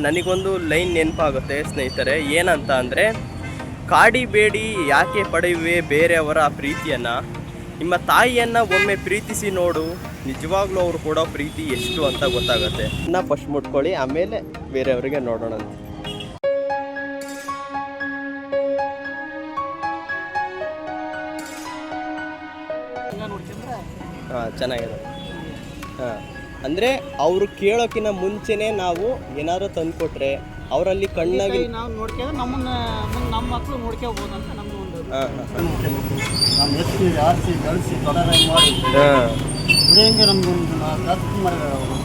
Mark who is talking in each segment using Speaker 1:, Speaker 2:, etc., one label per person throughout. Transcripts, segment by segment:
Speaker 1: ನನಗೊಂದು ಲೈನ್ ನೆನಪಾಗುತ್ತೆ ಸ್ನೇಹಿತರೆ, ಏನಂತ ಅಂದರೆ, ಕಾಡಿಬೇಡಿ ಯಾಕೆ ಪಡೆಯುವೆ ಬೇರೆಯವರ ಪ್ರೀತಿಯನ್ನು, ನಿಮ್ಮ ತಾಯಿಯನ್ನು ಒಮ್ಮೆ ಪ್ರೀತಿಸಿ ನೋಡು, ನಿಜವಾಗ್ಲೂ ಅವರು ಕೊಡೋ ಪ್ರೀತಿ ಎಷ್ಟು ಅಂತ ಗೊತ್ತಾಗುತ್ತೆ. ಫಸ್ಟ್ ಮುಟ್ಕೊಳ್ಳಿ, ಆಮೇಲೆ ಬೇರೆಯವರಿಗೆ ನೋಡೋಣ ಅಂತ. ಹಾಂ, ಚೆನ್ನಾಗಿದೆ. ಹಾಂ, ಅಂದರೆ ಅವರು ಕೇಳೋಕ್ಕಿಂತ ಮುಂಚೆನೇ ನಾವು ಏನಾದರೂ ತಂದುಕೊಟ್ರೆ ಅವರಲ್ಲಿ ಕಣ್ಣಾಗಿ
Speaker 2: ನಾವು ನೋಡ್ಕೊಂಡ್ರೆ ನಮ್ಮ ಮಕ್ಕಳು ನೋಡ್ಕೋಬೋದು ಅಂತ ನಮ್ದು ಒಂದು.
Speaker 3: ನಮ್ಮ ಎತ್ತಿ ಆರಿಸಿ ಬೆಳೆಸಿ ತೊಡರಾಗಿ ಮಾಡಿ ದುಡಿಯಂಗೆ ನಮಗೊಂದು ಜಾಸ್ತಿ ಮಾಡಿದ್ದಾರೆ ಅವರು.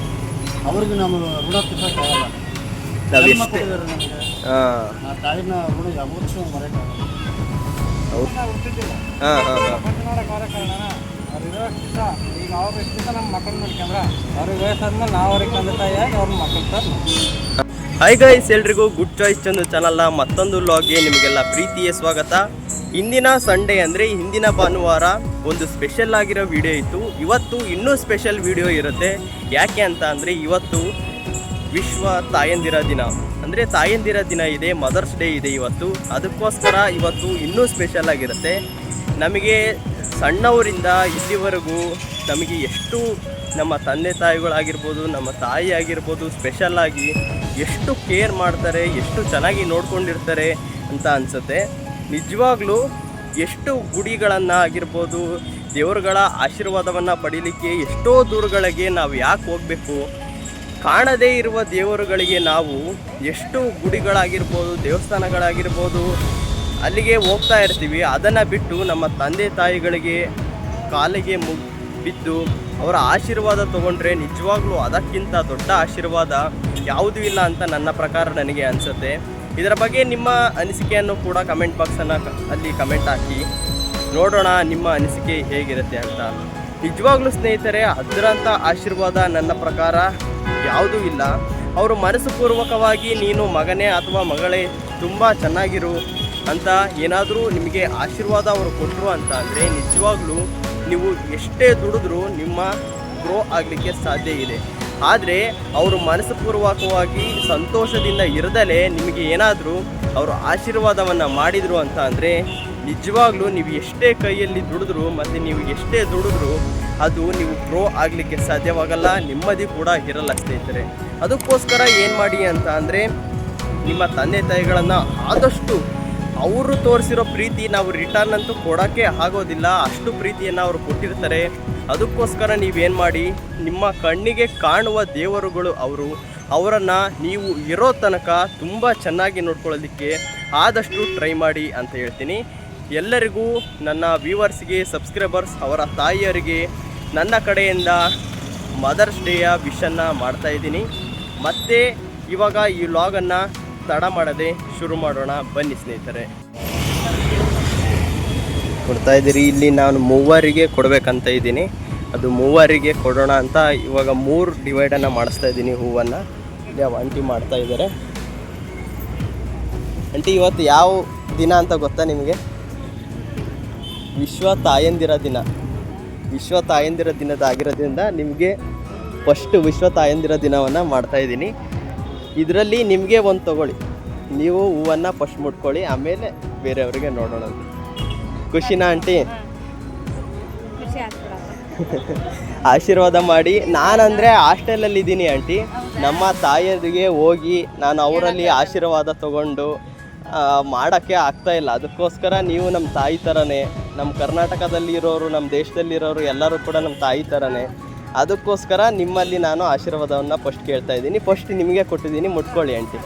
Speaker 3: ಅವ್ರಿಗೆ ನಮ್ಮ ಋಣ ತಿರ್ಸೋಕ್ಕಾಗಲ್ಲ. ನಮಗೆ ಆ ತಾಯಿನ ಋಣ ಯಾವತ್ತೂ ಮರೆಯೋಕ್ಕಾಗಲ್ಲ.
Speaker 2: ಈಗ ಅವ್ರು ಎಷ್ಟು ದಿವಸ ನಮ್ಮ ಮಕ್ಕಳು ನೋಡ್ಕೊಂಡ್ರೆ ಅವ್ರಿಗೆ ವಯಸ್ಸಾದ್ಮೇಲೆ ನಾವು ಅವ್ರಿಗೆ ತಂದೆ ತಾಯಿಯಾಗಿ ಅವ್ರ ಮಕ್ಕಳು ಸರ್.
Speaker 1: ಹಾಯ್ ಗೈಸ್, ಎಲ್ರಿಗೂ ಗುಡ್ ಚಾಯ್ಸ್ ಚಂದು ಚಾನಲ್ನ ಮತ್ತೊಂದು ವ್ಲಾಗ್ಗೆ ನಿಮಗೆಲ್ಲ ಪ್ರೀತಿಯ ಸ್ವಾಗತ. ಇಂದಿನ ಸಂಡೇ ಅಂದರೆ ಹಿಂದಿನ ಭಾನುವಾರ ಒಂದು ಸ್ಪೆಷಲ್ ಆಗಿರೋ ವಿಡಿಯೋ ಇತ್ತು. ಇವತ್ತು ಇನ್ನೂ ಸ್ಪೆಷಲ್ ವಿಡಿಯೋ ಇರುತ್ತೆ. ಯಾಕೆ ಅಂತ ಅಂದರೆ, ಇವತ್ತು ವಿಶ್ವ ತಾಯಂದಿರ ದಿನ, ಅಂದರೆ ತಾಯಂದಿರ ದಿನ ಇದೆ, ಮದರ್ಸ್ ಡೇ ಇದೆ ಇವತ್ತು. ಅದಕ್ಕೋಸ್ಕರ ಇವತ್ತು ಇನ್ನೂ ಸ್ಪೆಷಲ್ ಆಗಿರುತ್ತೆ. ನಮಗೆ ಸಣ್ಣವರಿಂದ ಇಲ್ಲಿವರೆಗೂ ನಮಗೆ ಎಷ್ಟು ನಮ್ಮ ತಂದೆ ತಾಯಿಗಳಾಗಿರ್ಬೋದು, ನಮ್ಮ ತಾಯಿ ಆಗಿರ್ಬೋದು, ಸ್ಪೆಷಲ್ಲಾಗಿ ಎಷ್ಟು ಕೇರ್ ಮಾಡ್ತಾರೆ, ಎಷ್ಟು ಚೆನ್ನಾಗಿ ನೋಡ್ಕೊಂಡಿರ್ತಾರೆ ಅಂತ ಅನಿಸುತ್ತೆ. ನಿಜವಾಗ್ಲೂ ಎಷ್ಟು ಗುಡಿಗಳನ್ನು ಆಗಿರ್ಬೋದು, ದೇವರುಗಳ ಆಶೀರ್ವಾದವನ್ನು ಪಡೀಲಿಕ್ಕೆ ಎಷ್ಟೋ ದೂರಗಳಿಗೆ ನಾವು ಯಾಕೆ ಹೋಗಬೇಕು? ಕಾಣದೇ ಇರುವ ದೇವರುಗಳಿಗೆ ನಾವು ಎಷ್ಟು ಗುಡಿಗಳಾಗಿರ್ಬೋದು, ದೇವಸ್ಥಾನಗಳಾಗಿರ್ಬೋದು ಅಲ್ಲಿಗೆ ಹೋಗ್ತಾ ಇರ್ತೀವಿ. ಅದನ್ನು ಬಿಟ್ಟು ನಮ್ಮ ತಂದೆ ತಾಯಿಗಳಿಗೆ ಕಾಲಿಗೆ ಬಿದ್ದು ಅವರ ಆಶೀರ್ವಾದ ತೊಗೊಂಡ್ರೆ ನಿಜವಾಗ್ಲೂ ಅದಕ್ಕಿಂತ ದೊಡ್ಡ ಆಶೀರ್ವಾದ ಯಾವುದೂ ಇಲ್ಲ ಅಂತ ನನ್ನ ಪ್ರಕಾರ ನನಗೆ ಅನಿಸುತ್ತೆ. ಇದರ ಬಗ್ಗೆ ನಿಮ್ಮ ಅನಿಸಿಕೆಯನ್ನು ಕೂಡ ಕಮೆಂಟ್ ಬಾಕ್ಸನ್ನು ಅಲ್ಲಿ ಕಮೆಂಟ್ ಹಾಕಿ ನೋಡೋಣ ನಿಮ್ಮ ಅನಿಸಿಕೆ ಹೇಗಿರುತ್ತೆ ಅಂತ. ನಿಜವಾಗ್ಲೂ ಸ್ನೇಹಿತರೆ, ಅದರಂಥ ಆಶೀರ್ವಾದ ನನ್ನ ಪ್ರಕಾರ ಯಾವುದೂ ಇಲ್ಲ. ಅವರು ಮನಸ್ಸುಪೂರ್ವಕವಾಗಿ ನೀನು ಮಗನೇ ಅಥವಾ ಮಗಳೇ ತುಂಬ ಚೆನ್ನಾಗಿರು ಅಂತ ಏನಾದರೂ ನಿಮಗೆ ಆಶೀರ್ವಾದ ಅವರು ಕೊಟ್ಟರು ಅಂತ ಅಂದರೆ, ನಿಜವಾಗ್ಲೂ ನೀವು ಎಷ್ಟೇ ದುಡಿದ್ರೂ ನಿಮ್ಮ ಗ್ರೋ ಆಗಲಿಕ್ಕೆ ಸಾಧ್ಯ ಇದೆ. ಆದರೆ ಅವರು ಮನಸ್ಸುಪೂರ್ವಕವಾಗಿ ಸಂತೋಷದಿಂದ ಇರದಲೇ ನಿಮಗೆ ಏನಾದರೂ ಅವರು ಆಶೀರ್ವಾದವನ್ನು ಮಾಡಿದರು ಅಂತ ಅಂದರೆ, ನಿಜವಾಗ್ಲೂ ನೀವು ಎಷ್ಟೇ ಕೈಯಲ್ಲಿ ದುಡಿದ್ರು ಮತ್ತು ನೀವು ಎಷ್ಟೇ ದುಡಿದ್ರೂ ಅದು ನೀವು ಗ್ರೋ ಆಗಲಿಕ್ಕೆ ಸಾಧ್ಯವಾಗಲ್ಲ, ನೆಮ್ಮದಿ ಕೂಡ ಇರಲ್ಲ ಸ್ನೇಹಿತರೆ. ಅದಕ್ಕೋಸ್ಕರ ಏನು ಮಾಡಿ ಅಂತ ಅಂದರೆ, ನಿಮ್ಮ ತಂದೆ ತಾಯಿಗಳನ್ನು ಆದಷ್ಟು ಅವರು ತೋರಿಸಿರೋ ಪ್ರೀತಿ ನಾವು ರಿಟರ್ನ್ ಅಂತೂ ಕೊಡೋಕ್ಕೆ ಆಗೋದಿಲ್ಲ, ಅಷ್ಟು ಪ್ರೀತಿಯನ್ನು ಅವರು ಕೊಟ್ಟಿರ್ತಾರೆ. ಅದಕ್ಕೋಸ್ಕರ ನೀವೇನು ಮಾಡಿ, ನಿಮ್ಮ ಕಣ್ಣಿಗೆ ಕಾಣುವ ದೇವರುಗಳು ಅವರನ್ನು ನೀವು ಇರೋ ತನಕ ತುಂಬ ಚೆನ್ನಾಗಿ ನೋಡ್ಕೊಳ್ಳೋದಕ್ಕೆ ಆದಷ್ಟು ಟ್ರೈ ಮಾಡಿ ಅಂತ ಹೇಳ್ತೀನಿ. ಎಲ್ಲರಿಗೂ, ನನ್ನ ವ್ಯೂವರ್ಸ್ಗೆ, ಸಬ್ಸ್ಕ್ರೈಬರ್ಸ್, ಅವರ ತಾಯಿಯರಿಗೆ ನನ್ನ ಕಡೆಯಿಂದ ಮದರ್ಸ್ ಡೇಯ ವಿಶನ್ನು ಮಾಡ್ತಾಯಿದ್ದೀನಿ. ಮತ್ತು ಇವಾಗ ಈ ವ್ಲಾಗನ್ನು ತಡ ಮಾಡದೆ ಶುರು ಮಾಡೋಣ ಬನ್ನಿ ಸ್ನೇಹಿತರೆ. ಕೊಡ್ತಾ ಇದ್ದೀರಿ, ಇಲ್ಲಿ ನಾನು ಮೂವರಿಗೆ ಕೊಡಬೇಕಂತ ಇದ್ದೀನಿ. ಅದು ಮೂವರಿಗೆ ಕೊಡೋಣ ಅಂತ ಇವಾಗ 3 ಡಿವೈಡನ್ನು ಮಾಡಿಸ್ತಾ ಇದ್ದೀನಿ ಹೂವನ್ನು. ಇಲ್ಲಿ ಆಂಟಿ ಮಾಡ್ತಾ ಇದ್ದಾರೆ. ಆಂಟಿ, ಇವತ್ತು ಯಾವ ದಿನ ಅಂತ ಗೊತ್ತಾ ನಿಮಗೆ? ವಿಶ್ವ ತಾಯಂದಿರ ದಿನ. ವಿಶ್ವ ತಾಯಂದಿರ ದಿನದಾಗಿರೋದ್ರಿಂದ ನಿಮಗೆ ಫಸ್ಟ್ ವಿಶ್ವ ತಾಯಂದಿರ ದಿನವನ್ನು ಮಾಡ್ತಾಯಿದ್ದೀನಿ. ಇದರಲ್ಲಿ ನಿಮಗೆ ಒಂದು ತೊಗೊಳ್ಳಿ, ನೀವು ಹೂವನ್ನು ಫಸ್ಟ್ ಮುಟ್ಕೊಳ್ಳಿ, ಆಮೇಲೆ ಬೇರೆಯವರಿಗೆ ನೋಡೋಣ. ಖುಷಿನಾ ಆಂಟಿ? ಆಶೀರ್ವಾದ ಮಾಡಿ. ನಾನಂದರೆ ಹಾಸ್ಟೆಲಲ್ಲಿ ಇದ್ದೀನಿ ಆಂಟಿ. ನಮ್ಮ ತಾಯಿಯರಿಗೆ ಹೋಗಿ ನಾನು ಅವರಲ್ಲಿ ಆಶೀರ್ವಾದ ತೊಗೊಂಡು ಮಾಡೋಕ್ಕೆ ಆಗ್ತಾಯಿಲ್ಲ. ಅದಕ್ಕೋಸ್ಕರ ನೀವು ನಮ್ಮ ತಾಯಿ ಥರನೇ, ನಮ್ಮ ಕರ್ನಾಟಕದಲ್ಲಿರೋರು, ನಮ್ಮ ದೇಶದಲ್ಲಿರೋರು ಎಲ್ಲರೂ ಕೂಡ ನಮ್ಮ ತಾಯಿ ಥರನೇ. ಅದಕ್ಕೋಸ್ಕರ ನಿಮ್ಮಲ್ಲಿ ನಾನು ಆಶೀರ್ವಾದವನ್ನು ಫಸ್ಟ್ ಕೇಳ್ತಾ ಇದ್ದೀನಿ. ಫಸ್ಟ್ ನಿಮಗೆ ಕೊಟ್ಟಿದ್ದೀನಿ, ಮುಟ್ಕೊಳ್ಳಿ ಆಂಟಿ.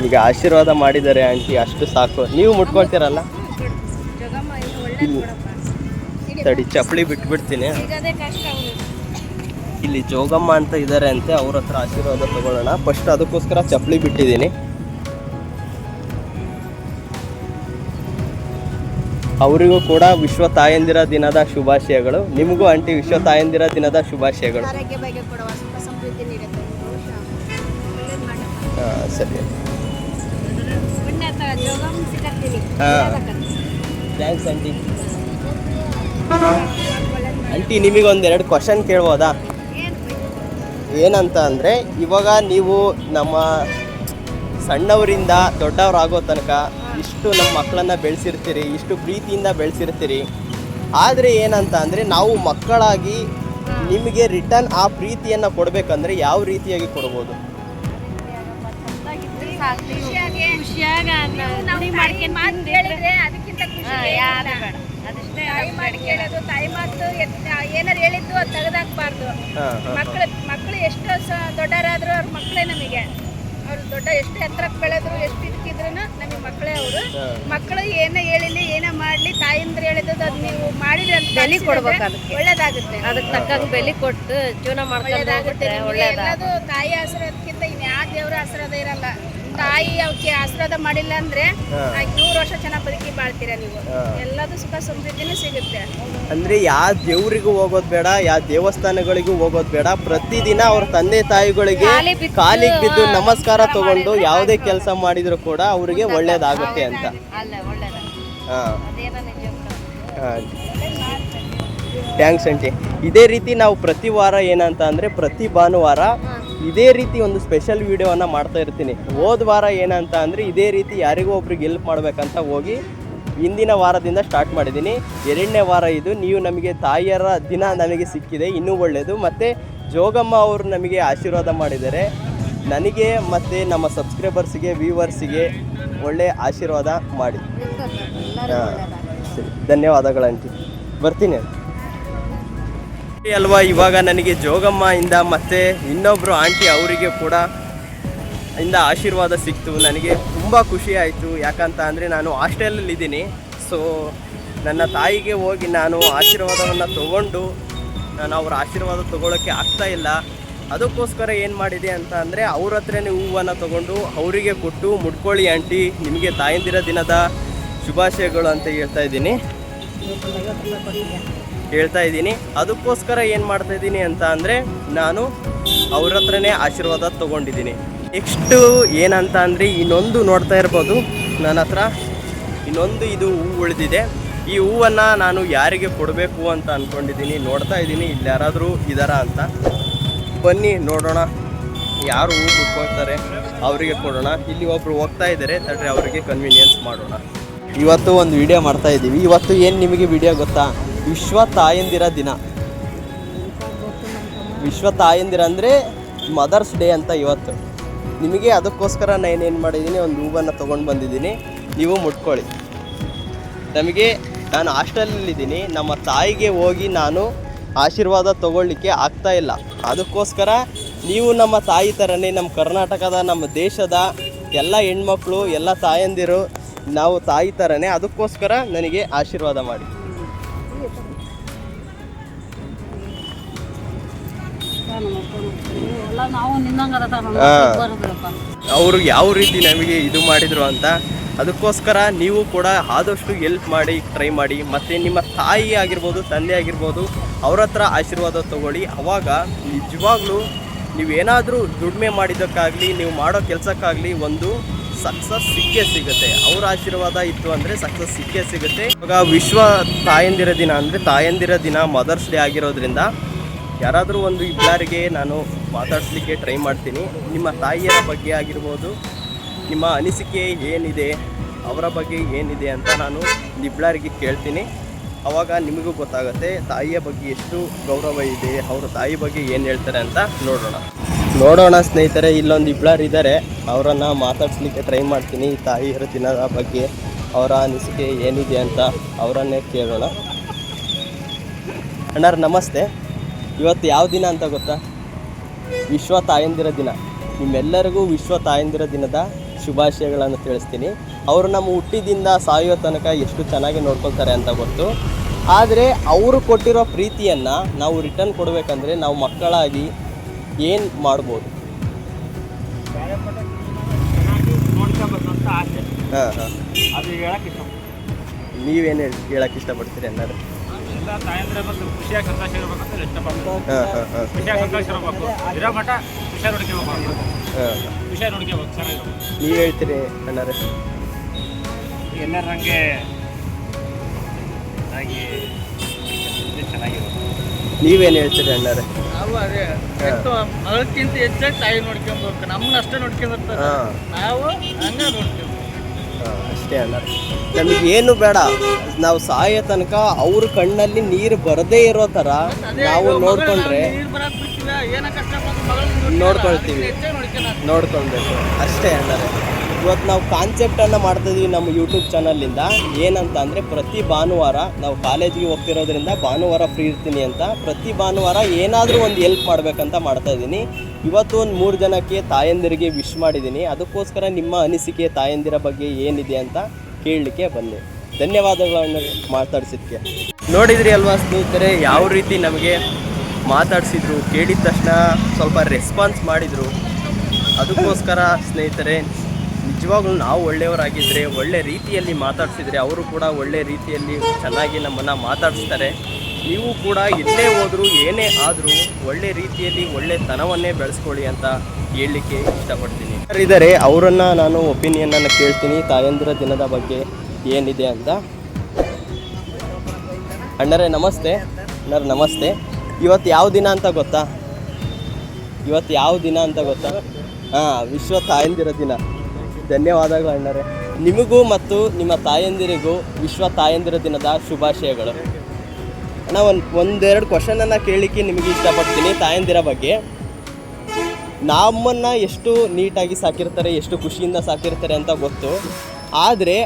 Speaker 1: ಈಗ ಆಶೀರ್ವಾದ ಮಾಡಿದ್ದಾರೆ ಆಂಟಿ, ಅಷ್ಟು ಸಾಕು. ನೀವು ಮುಟ್ಕೊಳ್ತೀರಲ್ಲ? ತಡಿ, ಚಪ್ಪಲಿ ಬಿಟ್ಬಿಡ್ತೀನಿ. ಇಲ್ಲಿ ಜೋಗಮ್ಮ ಅಂತ ಇದ್ದಾರೆ ಅಂತೆ, ಅವ್ರ ಹತ್ರ ಆಶೀರ್ವಾದ ತಗೊಳ್ಳೋಣ ಫಸ್ಟ್. ಅದಕ್ಕೋಸ್ಕರ ಚಪ್ಪಲಿ ಬಿಟ್ಟಿದ್ದೀನಿ. ಅವರಿಗೂ ಕೂಡ ವಿಶ್ವ ತಾಯಂದಿರ ದಿನದ ಶುಭಾಶಯಗಳು. ನಿಮಗೂ ಆಂಟಿ ವಿಶ್ವ ತಾಯಂದಿರ ದಿನದ ಶುಭಾಶಯಗಳು. ಹಾಂ, ಸರಿ. Thanks aunty. ಆಂಟಿ ನಿಮಗೆ ಒಂದೆರಡು ಕ್ವಶನ್ ಕೇಳ್ಬೋದಾ? ಏನಂತ ಅಂದರೆ, ಇವಾಗ ನೀವು ನಮ್ಮ ಸಣ್ಣವರಿಂದ ದೊಡ್ಡವರಾಗೋ ತನಕ ಇಷ್ಟು ನಮ್ಮ ಮಕ್ಕಳನ್ನು ಬೆಳೆಸಿರ್ತೀರಿ, ಇಷ್ಟು ಪ್ರೀತಿಯಿಂದ ಬೆಳೆಸಿರ್ತೀರಿ. ಆದರೆ ಏನಂತ ಅಂದರೆ, ನಾವು ಮಕ್ಕಳಾಗಿ ನಿಮಗೆ ರಿಟರ್ನ್ ಆ ಪ್ರೀತಿಯನ್ನು ಕೊಡಬೇಕಂದ್ರೆ ಯಾವ ರೀತಿಯಾಗಿ ಕೊಡ್ಬೋದು?
Speaker 4: ತಾಯಿ ಮಾತು ಏನಾರು ಹೇಳಿದ್ದು ಅದು ತೆಗೆದಾಕ್ಬಾರ್ದು. ಮಕ್ಕಳು ಎಷ್ಟು ದೊಡ್ಡವರಾದ್ರು ಅವ್ರ ಮಕ್ಕಳೇ ನಮಗೆ. ಅವ್ರು ದೊಡ್ಡ ಎಷ್ಟು ಎತ್ತರಕ್ಕೆ ಬೆಳೆದ್ರು ಎಷ್ಟು ಇದಕ್ಕಿದ್ರು ನಮಗೆ ಮಕ್ಕಳೇ ಅವರು. ಮಕ್ಕಳು ಏನೇ ಹೇಳಿಲಿ ಏನೇ ಮಾಡಲಿ ತಾಯಿಂದ್ರೆ ಹೇಳಿದ್ದು ಅದು ನೀವು ಮಾಡಿದ್ರೆ
Speaker 5: ಬೆಲೆ ಕೊಡ್ಬೇಕು, ಅದಕ್ಕೆ
Speaker 4: ಒಳ್ಳೇದಾಗುತ್ತೆ.
Speaker 5: ಅದಕ್ಕೆ ತಕ್ಕಂಗೆ ಬೆಲೆ ಕೊಟ್ಟು ಜೀವನ
Speaker 4: ಒಳ್ಳೇದಾಗುತ್ತೆ.
Speaker 5: ಒಳ್ಳೇದಾಗುತ್ತೆ.
Speaker 4: ಎಲ್ಲದು ತಾಯಿ ಆಶೀರ್ವಾದಕ್ಕಿಂತ ಇನ್ಯಾವ ದೇವ್ರ ಆಶೀರ್ವಾದ ಇರಲ್ಲ. ತಾಯಿ ಅವಕ್ಕೆ ಆಶೀರ್ವಾದ ಮಾಡಿಲ್ಲ ಅಂದ್ರೆ 100 ವರ್ಷ ಚೆನ್ನಾಗಿ ಬದುಕಿ ಬಾಳ್ತೀರ ನೀವು. ಎಲ್ಲದು ಸುಖ ಸಮೃದ್ಧಿನೂ ಸಿಗುತ್ತೆ.
Speaker 1: ಅಂದ್ರೆ ಯಾವ ದೇವ್ರಿಗೂ ಹೋಗೋದು ಬೇಡ, ಯಾವ ದೇವಸ್ಥಾನಗಳಿಗೂ ಹೋಗೋದು ಬೇಡ. ಪ್ರತಿದಿನ ಅವ್ರ ತಂದೆ ತಾಯಿಗಳಿಗೆ ಕಾಲಿಗೆ ಬಿದ್ದು ನಮಸ್ಕಾರ ತಗೊಂಡು ಯಾವುದೇ ಕೆಲಸ ಮಾಡಿದ್ರು ಕೂಡ ಅವ್ರಿಗೆ ಒಳ್ಳೇದಾಗುತ್ತೆ ಅಂತ. Thanks aunty. ಇದೇ ರೀತಿ ನಾವು ಪ್ರತಿ ವಾರ ಏನಂತ ಅಂದರೆ, ಪ್ರತಿ ಭಾನುವಾರ ಇದೇ ರೀತಿ ಒಂದು ಸ್ಪೆಷಲ್ ವಿಡಿಯೋವನ್ನು ಮಾಡ್ತಾ ಇರ್ತೀನಿ. ಹೋದ ವಾರ ಏನಂತ ಅಂದರೆ, ಇದೇ ರೀತಿ ಯಾರಿಗೂ ಒಬ್ರಿಗೆ ಹೆಲ್ಪ್ ಮಾಡಬೇಕಂತ ಹೋಗಿ ಹಿಂದಿನ ವಾರದಿಂದ ಸ್ಟಾರ್ಟ್ ಮಾಡಿದ್ದೀನಿ. 2ನೇ ವಾರ ಇದು. ನೀವು ನಮಗೆ ತಾಯಿಯರ ದಿನ ನನಗೆ ಸಿಕ್ಕಿದೆ, ಇನ್ನೂ ಒಳ್ಳೆಯದು. ಮತ್ತು ಜೋಗಮ್ಮ ಅವರು ನಮಗೆ ಆಶೀರ್ವಾದ ಮಾಡಿದ್ದಾರೆ. ನನಗೆ ಮತ್ತು ನಮ್ಮ ಸಬ್ಸ್ಕ್ರೈಬರ್ಸಿಗೆ, ವ್ಯೂವರ್ಸಿಗೆ ಒಳ್ಳೆಯ ಆಶೀರ್ವಾದ ಮಾಡಿ. ಸರಿ, ಧನ್ಯವಾದಗಳು ಆಂಟಿ. ಬರ್ತೀನಿ ಅಲ್ವಾ. ಇವಾಗ ನನಗೆ ಜೋಗಮ್ಮ ಇಂದ ಮತ್ತು ಇನ್ನೊಬ್ಬರು ಆಂಟಿ ಅವರಿಗೆ ಕೂಡ ಇಂದ ಆಶೀರ್ವಾದ ಸಿಕ್ತು. ನನಗೆ ತುಂಬ ಖುಷಿ ಆಯಿತು. ಯಾಕಂತ ಅಂದರೆ ನಾನು ಹಾಸ್ಟೆಲಲ್ಲಿದ್ದೀನಿ. ಸೊ ನನ್ನ ತಾಯಿಗೆ ಹೋಗಿ ನಾನು ಆಶೀರ್ವಾದವನ್ನು ತಗೊಂಡು ನಾನು ಅವ್ರ ಆಶೀರ್ವಾದ ತೊಗೊಳಕ್ಕೆ ಆಗ್ತಾಯಿಲ್ಲ. ಅದಕ್ಕೋಸ್ಕರ ಏನು ಮಾಡಿದೆ ಅಂತ ಅಂದರೆ, ಅವ್ರ ಹತ್ರನೇ ಹೂವನ್ನು ತೊಗೊಂಡು ಅವರಿಗೆ ಕೊಟ್ಟು, ಮುಡ್ಕೊಳ್ಳಿ ಆಂಟಿ, ನಿಮಗೆ ತಾಯಂದಿರ ದಿನದ ಶುಭಾಶಯಗಳು ಅಂತ ಹೇಳ್ತಾ ಇದ್ದೀನಿ. ಅದಕ್ಕೋಸ್ಕರ ಏನು ಮಾಡ್ತಾಯಿದ್ದೀನಿ ಅಂತ ಅಂದರೆ, ನಾನು ಅವ್ರ ಹತ್ರನೇ ಆಶೀರ್ವಾದ ತೊಗೊಂಡಿದ್ದೀನಿ. ನೆಕ್ಸ್ಟು ಏನಂತ ಅಂದರೆ, ಇನ್ನೊಂದು ನೋಡ್ತಾ ಇರ್ಬೋದು ನನ್ನ ಹತ್ರ ಇನ್ನೊಂದು ಇದು ಹೂವು ಉಳಿದಿದೆ. ಈ ಹೂವನ್ನು ನಾನು ಯಾರಿಗೆ ಕೊಡಬೇಕು ಅಂತ ಅಂದ್ಕೊಂಡಿದ್ದೀನಿ. ನೋಡ್ತಾ ಇದ್ದೀನಿ ಇಲ್ಲಿ ಯಾರಾದರೂ ಇದ್ದಾರಾ ಅಂತ. ಬನ್ನಿ ನೋಡೋಣ ಯಾರು ಹೂ ಮುಟ್ಕೊಳ್ತಾರೆ, ಅವರಿಗೆ ಕೊಡೋಣ. ಇಲ್ಲಿ ಒಬ್ಬರು ಹೋಗ್ತಾ ಇದ್ದಾರೆ, ತಡ್ರಿ ಅವರಿಗೆ ಕನ್ವೀನಿಯನ್ಸ್ ಮಾಡೋಣ. ಇವತ್ತು ಒಂದು ವಿಡಿಯೋ ಮಾಡ್ತಾ ಇದ್ದೀವಿ. ಇವತ್ತು ಏನು ನಿಮಗೆ ವಿಡಿಯೋ ಗೊತ್ತಾ? ವಿಶ್ವ ತಾಯಂದಿರ ದಿನ. ವಿಶ್ವ ತಾಯಂದಿರ ಅಂದರೆ ಮದರ್ಸ್ ಡೇ ಅಂತ ಇವತ್ತು. ನಿಮಗೆ ಅದಕ್ಕೋಸ್ಕರ ನಾನೇನು ಮಾಡಿದ್ದೀನಿ, ಒಂದು ಹೂವನ್ನು ತೊಗೊಂಡು ಬಂದಿದ್ದೀನಿ. ನೀವು ಮುಟ್ಕೊಳ್ಳಿ. ನಾನು ಹಾಸ್ಟೆಲಲ್ಲಿದ್ದೀನಿ. ನಮ್ಮ ತಾಯಿಗೆ ಹೋಗಿ ನಾನು ಆಶೀರ್ವಾದ ತೊಗೊಳ್ಳಿಕ್ಕೆ ಆಗ್ತಾಯಿಲ್ಲ. ಅದಕ್ಕೋಸ್ಕರ ನೀವು ನಮ್ಮ ತಾಯಿ ಥರನೇ, ನಮ್ಮ ಕರ್ನಾಟಕದ, ನಮ್ಮ ದೇಶದ ಎಲ್ಲ ಹೆಣ್ಮಕ್ಳು, ಎಲ್ಲ ತಾಯಂದಿರು ನಾವು ತಾಯಿ ಥರನೇ. ಅದಕ್ಕೋಸ್ಕರ ನನಗೆ ಆಶೀರ್ವಾದ ಮಾಡಿ. ಅವರು ಯಾವ ರೀತಿ ನಮಗೆ ಇದು ಮಾಡಿದರು ಅಂತ. ಅದಕ್ಕೋಸ್ಕರ ನೀವು ಕೂಡ ಆದಷ್ಟು ಹೆಲ್ಪ್ ಮಾಡಿ, ಟ್ರೈ ಮಾಡಿ. ಮತ್ತು ನಿಮ್ಮ ತಾಯಿ ಆಗಿರ್ಬೋದು, ತಂದೆ ಆಗಿರ್ಬೋದು, ಅವ್ರ ಹತ್ರ ಆಶೀರ್ವಾದ ತೊಗೊಳ್ಳಿ. ಆವಾಗ ನಿಜವಾಗ್ಲೂ ನೀವೇನಾದರೂ ದುಡಿಮೆ ಮಾಡಿದ್ದಕ್ಕಾಗಲಿ, ನೀವು ಮಾಡೋ ಕೆಲಸಕ್ಕಾಗಲಿ ಒಂದು ಸಕ್ಸಸ್ ಸಿಕ್ಕೇ ಸಿಗುತ್ತೆ. ಅವ್ರ ಆಶೀರ್ವಾದ ಇತ್ತು ಅಂದರೆ ಸಕ್ಸಸ್ ಸಿಕ್ಕೇ ಸಿಗುತ್ತೆ. ಇವಾಗ ವಿಶ್ವ ತಾಯಂದಿರ ದಿನ ಅಂದರೆ ತಾಯಂದಿರ ದಿನ, ಮದರ್ಸ್ ಡೇ ಆಗಿರೋದ್ರಿಂದ ಯಾರಾದರೂ ಒಂದು ಇಬ್ಬರಿಗೆ ನಾನು ಮಾತಾಡಿಸ್ಲಿಕ್ಕೆ ಟ್ರೈ ಮಾಡ್ತೀನಿ. ನಿಮ್ಮ ತಾಯಿಯರ ಬಗ್ಗೆ ಆಗಿರ್ಬೋದು, ನಿಮ್ಮ ಅನಿಸಿಕೆ ಏನಿದೆ, ಅವರ ಬಗ್ಗೆ ಏನಿದೆ ಅಂತ ನಾನು ಇಬ್ಬರಿಗೆ ಕೇಳ್ತೀನಿ. ಆವಾಗ ನಿಮಗೂ ಗೊತ್ತಾಗುತ್ತೆ ತಾಯಿಯ ಬಗ್ಗೆ ಎಷ್ಟು ಗೌರವ ಇದೆ, ಅವರ ತಾಯಿ ಬಗ್ಗೆ ಏನು ಹೇಳ್ತಾರೆ ಅಂತ ನೋಡೋಣ ಸ್ನೇಹಿತರೆ. ಇಲ್ಲೊಂದು ಇಬ್ಬರು ಇದ್ದಾರೆ, ಅವರನ್ನು ಮಾತಾಡಿಸ್ಲಿಕ್ಕೆ ಟ್ರೈ ಮಾಡ್ತೀನಿ. ಈ ತಾಯಿಯರ ದಿನದ ಬಗ್ಗೆ ಅವರ ಅನಿಸಿಕೆ ಏನಿದೆ ಅಂತ ಅವರನ್ನೇ ಕೇಳೋಣ. ಅಣ್ಣಾರು ನಮಸ್ತೆ. ಇವತ್ತು ಯಾವ ದಿನ ಅಂತ ಗೊತ್ತಾ? ವಿಶ್ವ ತಾಯಂದಿರ ದಿನ. ನಿಮ್ಮೆಲ್ಲರಿಗೂ ವಿಶ್ವ ತಾಯಂದಿರ ದಿನದ ಶುಭಾಶಯಗಳನ್ನು ತಿಳಿಸ್ತೀನಿ. ಅವರು ನಮ್ಮ ಹುಟ್ಟಿದಿಂದ ಸಾಯೋ ತನಕ ಎಷ್ಟು ಚೆನ್ನಾಗಿ ನೋಡ್ಕೊಳ್ತಾರೆ ಅಂತ ಗೊತ್ತು. ಆದರೆ ಅವರು ಕೊಟ್ಟಿರೋ ಪ್ರೀತಿಯನ್ನು ನಾವು ರಿಟರ್ನ್ ಕೊಡಬೇಕಂದ್ರೆ ನಾವು ಮಕ್ಕಳಾಗಿ ಏನು ಮಾಡ್ಬೋದು? ನೀವೇನು ಹೇಳಕ್ಕೆ ಇಷ್ಟಪಡ್ತೀರಿ ಅನ್ನಾರು? ನೀವು ಹೇಳ್ತೀರಿ ಅಣ್ಣಾರೆ?
Speaker 2: ಎಲ್ಲರಂಗೆ ಆಗಿ ಚೆನ್ನಾಗಿರೋದು.
Speaker 1: ನೀವೇನು ಹೇಳ್ತೀರಿ ಅಣ್ಣಾರೆ?
Speaker 2: ನಾವು ಅದೇ ಮಗಳಕ್ಕಿಂತ ಹೆಚ್ಚಾಗಿ ತಾಯಿ ನೋಡ್ಕೊಂಡ್ಬೇಕು, ನಮ್ಮನ್ನ ಅಷ್ಟೇ ನೋಡ್ಕೊಂಡಿರ್ತಾರೆ,
Speaker 1: ಹಾಂ
Speaker 2: ನಾವು ಹಂಗೆ ನೋಡ್ತೀವಿ.
Speaker 1: ಅಷ್ಟೇ ಅಣ್ಣ, ನಮಗೇನು ಬೇಡ, ನಾವು ಸಾಯೋ ತನಕ ಅವ್ರ ಕಣ್ಣಲ್ಲಿ ನೀರು ಬರದೇ ಇರೋ ಥರ ನಾವು ನೋಡ್ಕೊಂಡ್ರೆ ನೋಡ್ಕೊಳ್ತೀವಿ, ನೋಡ್ಕೊಳ್ಬೇಕು ಅಷ್ಟೇ ಅಣ್ಣಾರೆ. ಇವತ್ತು ನಾವು ಕಾನ್ಸೆಪ್ಟನ್ನು ಮಾಡ್ತಾಯಿದ್ವಿ ನಮ್ಮ ಯೂಟ್ಯೂಬ್ ಚಾನಲಿಂದ. ಏನಂತ ಅಂದರೆ ಪ್ರತಿ ಭಾನುವಾರ ನಾವು ಕಾಲೇಜಿಗೆ ಹೋಗ್ತಿರೋದ್ರಿಂದ ಭಾನುವಾರ ಫ್ರೀ ಇರ್ತೀನಿ ಅಂತ, ಪ್ರತಿ ಭಾನುವಾರ ಏನಾದರೂ ಒಂದು ಹೆಲ್ಪ್ ಮಾಡಬೇಕಂತ ಮಾಡ್ತಾಯಿದ್ದೀನಿ. ಇವತ್ತು ಒಂದು 3 ಜನಕ್ಕೆ ತಾಯಂದಿರಿಗೆ ವಿಶ್ ಮಾಡಿದ್ದೀನಿ. ಅದಕ್ಕೋಸ್ಕರ ನಿಮ್ಮ ಅನಿಸಿಕೆ ತಾಯಂದಿರ ಬಗ್ಗೆ ಏನಿದೆ ಅಂತ ಕೇಳಲಿಕ್ಕೆ ಬಂದೆ. ಧನ್ಯವಾದಗಳನ್ನು ಮಾತಾಡಿಸಿದ್ದಕ್ಕೆ. ನೋಡಿದ್ರಿ ಅಲ್ವಾ ಸ್ನೇಹಿತರೆ, ಯಾವ ರೀತಿ ನಮಗೆ ಮಾತಾಡಿಸಿದ್ರು, ಕೇಳಿದ ತಕ್ಷಣ ಸ್ವಲ್ಪ ರೆಸ್ಪಾನ್ಸ್ ಮಾಡಿದರು. ಅದಕ್ಕೋಸ್ಕರ ಸ್ನೇಹಿತರೆ, ನಿಜವಾಗ್ಲೂ ನಾವು ಒಳ್ಳೆಯವರಾಗಿದ್ದರೆ, ಒಳ್ಳೆ ರೀತಿಯಲ್ಲಿ ಮಾತಾಡಿಸಿದ್ರೆ ಅವರು ಕೂಡ ಒಳ್ಳೆ ರೀತಿಯಲ್ಲಿ ಚೆನ್ನಾಗಿ ನಮ್ಮನ್ನು ಮಾತಾಡಿಸ್ತಾರೆ. ನೀವು ಕೂಡ ಎಲ್ಲೇ ಹೋದರೂ ಏನೇ ಆದರೂ ಒಳ್ಳೆ ರೀತಿಯಲ್ಲಿ ಒಳ್ಳೆತನವನ್ನೇ ಬೆಳೆಸ್ಕೊಳ್ಳಿ ಅಂತ ಹೇಳಲಿಕ್ಕೆ ಇಷ್ಟಪಡ್ತೀನಿ. ಯಾರಿದ್ದಾರೆ ಅವರನ್ನು ನಾನು ಒಪಿನಿಯನನ್ನು ಕೇಳ್ತೀನಿ ತಾಯಂದಿರ ದಿನದ ಬಗ್ಗೆ ಏನಿದೆ ಅಂತ. ಅಣ್ಣರೇ ನಮಸ್ತೆ. ಅಣ್ಣರೇ ನಮಸ್ತೆ. ಇವತ್ತು ಯಾವ ದಿನ ಅಂತ ಗೊತ್ತಾ? ಇವತ್ತು ಯಾವ ದಿನ ಅಂತ ಗೊತ್ತಾ? ವಿಶ್ವ ತಾಯಂದಿರ ದಿನ. ಧನ್ಯವಾದಗಳು ಅಣ್ಣರೇ. ನಿಮಗೂ ಮತ್ತು ನಿಮ್ಮ ತಾಯಂದಿರಿಗೂ ವಿಶ್ವ ತಾಯಂದಿರ ದಿನದ ಶುಭಾಶಯಗಳು. ಅಣ್ಣ, ಒಂದೆರಡು ಕ್ವಶನನ್ನು ಕೇಳಲಿಕ್ಕೆ ನಿಮಗೆ ಇಷ್ಟಪಡ್ತೀನಿ ತಾಯಂದಿರ ಬಗ್ಗೆ. ನಮ್ಮನ್ನು ಎಷ್ಟು ನೀಟಾಗಿ ಸಾಕಿರ್ತಾರೆ, ಎಷ್ಟು ಖುಷಿಯಿಂದ ಸಾಕಿರ್ತಾರೆ ಅಂತ ಗೊತ್ತು. ಆದರೆ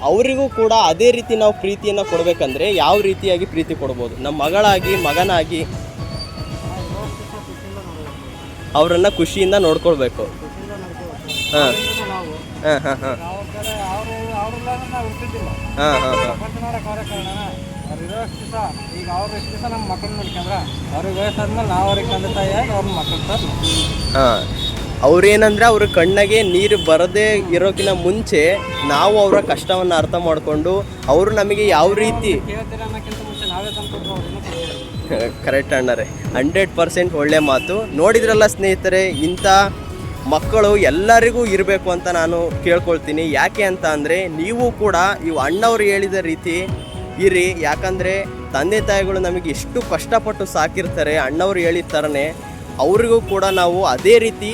Speaker 1: ಅವರಿಗೂ ಕೂಡ ಅದೇ ರೀತಿ ನಾವು ಪ್ರೀತಿಯನ್ನು ಕೊಡಬೇಕಂದ್ರೆ ಯಾವ ರೀತಿಯಾಗಿ ಪ್ರೀತಿ ಕೊಡ್ಬೋದು? ನಮ್ಮ ಮಗಳಾಗಿ ಮಗನಾಗಿ ಅವರನ್ನು ಖುಷಿಯಿಂದ ನೋಡ್ಕೊಳ್ಬೇಕು. ಹಾಂ ಹಾಂ ಹಾಂ ಹಾಂ ಹಾಂ ಹಾಂ
Speaker 2: ಈಗ ಅವ್ರು ಎಷ್ಟು ದಿವಸ ನಮ್ಮ ಮಕ್ಕಳು ನೋಡ್ಕೊಂಡ್ರೆ ಅವ್ರಿಗೆ ವಯಸ್ಸಾದ್ಮೇಲೆ ನಾವು ಅವ್ರಿಗೆ ತಂದೆ ತಾಯಿಯಾಗಿ ಅವ್ರ ಮಕ್ಕಳು ಸರ್.
Speaker 1: ಹಾಂ, ಅವ್ರೇನಂದರೆ ಅವ್ರ ಕಣ್ಣಿಗೆ ನೀರು ಬರದೇ ಇರೋಕ್ಕಿಂತ ಮುಂಚೆ ನಾವು ಅವರ ಕಷ್ಟವನ್ನು ಅರ್ಥ ಮಾಡಿಕೊಂಡು ಅವರು ನಮಗೆ ಯಾವ ರೀತಿ
Speaker 2: ಕೇಳ್ತೀರ ಅನ್ನೋಕ್ಕಿಂತ ಮುಂಚೆ ನಾವೇ ತಂದ್ಕೊಟ್ರು ಅವ್ರೇನು
Speaker 1: ಕರೆಕ್ಟ್ ಅಣ್ಣರೇ, 100% ಒಳ್ಳೆ ಮಾತು. ನೋಡಿದ್ರಲ್ಲ ಸ್ನೇಹಿತರೆ, ಇಂಥ ಮಕ್ಕಳು ಎಲ್ಲರಿಗೂ ಇರಬೇಕು ಅಂತ ನಾನು ಕೇಳ್ಕೊಳ್ತೀನಿ. ಯಾಕೆ ಅಂತ ಅಂದರೆ ನೀವು ಕೂಡ ಇವು ಅಣ್ಣವ್ರು ಹೇಳಿದ ರೀತಿ ಇರಿ. ಯಾಕಂದರೆ ತಂದೆ ತಾಯಿಗಳು ನಮಗೆ ಎಷ್ಟು ಕಷ್ಟಪಟ್ಟು ಸಾಕಿರ್ತಾರೆ, ಅಣ್ಣವ್ರು ಹೇಳಿದ ಥರನೇ ಅವ್ರಿಗೂ ಕೂಡ ನಾವು ಅದೇ ರೀತಿ